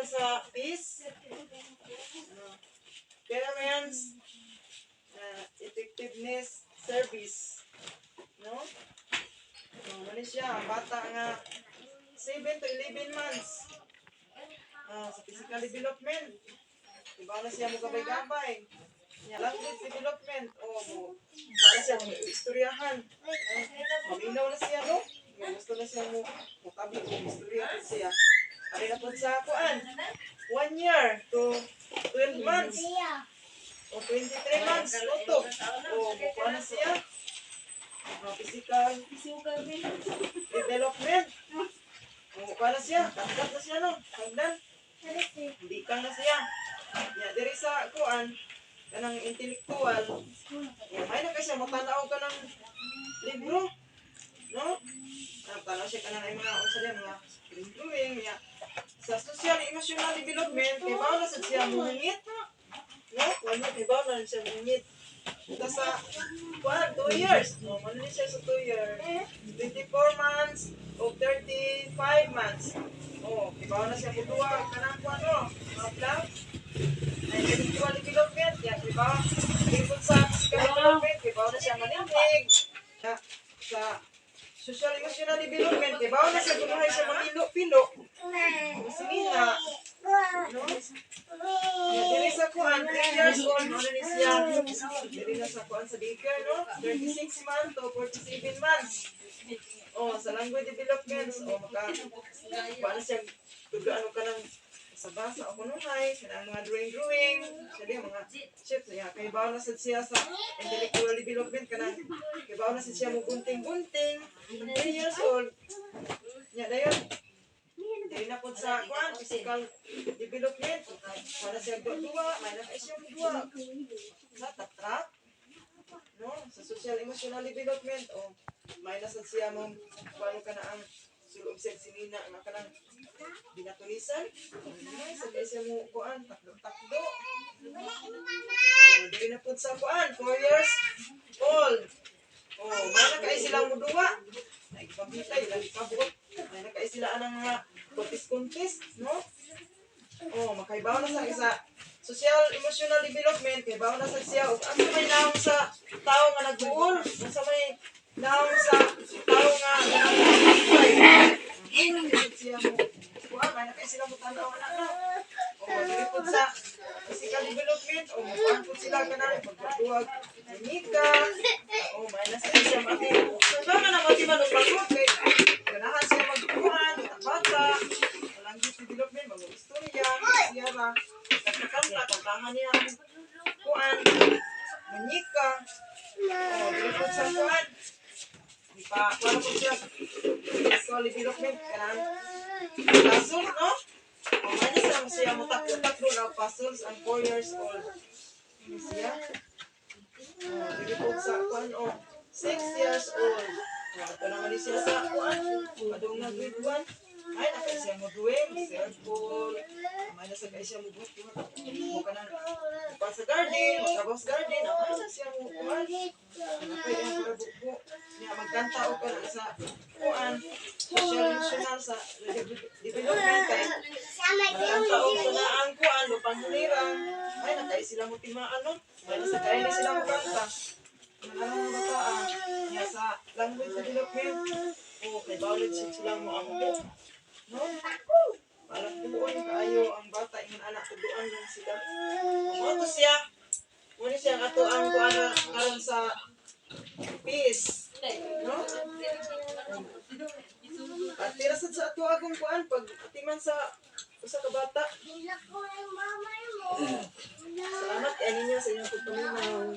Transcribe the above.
intellectual sa peace. Parents, effectiveness, service. No? Mali siya, ang bata nga 7 to 11 months. Sa physical development. Diba na siya mo gabay-gabay. Language development. Para siya mo istoryahan. Maminaw na siya, no? Gusto na siya mo mutabi o istoryahan siya. Ari na po sa kuan. 1 year to 12 months. O 23 months. Tutok. Mukha na siya. Physical development. Mukha na siya. Kagdat na siya, no? Hagdan. Hindi ka na siya. Diri sa kuan. Kanang intellectual. May na kasi matanaw ka ng libro. No? Tanaw siya ka na ng mga mga drawing. Sa social emotional development, kay ba na siya mungit? No? Wala kay ba na siya mungit? Tapos sa 2 years. Ano na siya sa 2 years? 24 months o 35 months. Kay ba na siya buduwa ka ng ano? Mga intellectual development, di ba? Ikot sa physical development, di ba na siya maninig? Sa social emotional development, di ba na siya bunuhay siya mapilo-pilo? Masinina. No? Dili sa kuan, 3 years old, ano ni siya? Dili na sa kuan sa daycare, no? 36 months to 47 months. Sa language development, paano siya, ano ka ng sa basa o kunuhay, ang mga drawing, siya mga chips, kay bawa na siya sa intellectual development, kay bawa na siya mo gunting-gunting, 3 years old, dayon, dili na po sa physical development, para siya duwa, may na siya mo duwa, sa tatrak, no? Sa social emotional development, may na siya mo, paano ka na ang sulong siya sinina, nga ka ng binatulisan. Sabi siya mo kuan, takdo-takdo. Dili na po sa kuan, 4 years old. May na kayo silang muduwa. Nagpapitay, nagpabot. May na kayo sila ng mga kuntis-kuntis, no? Makaibaw na sa isa. Social emotional development, kaibaw na sa siya. Asa may naong sa tao nga nag-uol? Asa may naong sa tao nga nag-uol? Siya mo. May na kayo sila mo tanaw na no? Dili po sa physical development, makuhan po sila ka na pagpaduwag mimika, may na siya mati. Ba nga na mati manupagod, ganahan siya magkuhan, bata, language development, mag-istorya, siyara, kanta, kantahan niya, kuhan, mimika, dili po sa kuhan, wala po siya physical development, puzzles, no? May na siya mo takbo na puzzles ang 4 years old. Ano siya? Dili po sa kuan 6 years old. Ito naman siya sa kuan. Padung na grade 1. Ay, nakay siya mo drawing, cellphone. May na siya mo buhat. Mukha na pa sa garden, magtrabaho sa garden. May na siya mo kuan. Nakay ang pagbubo. Magkanta o ka na sa kuan. Social emotional sa development kay magkanta o ka na ang kuan, lupang hulirang. Ay, nakay sila mo timaan, no? May na sa kaya na sila mo kanta. Mga bataan. Sa language development, kay bawalid sila mo ang book. No? Parang tuon kaayo ang bata, yung anak, tuduan lang sila. Ito siya. Muna siya ato ang kuan karon sa peace. No? At tirasad sa ato agong kuan pag atiman sa usa ka bata. Salamat kay ninyo sa inyong pagpaminaw.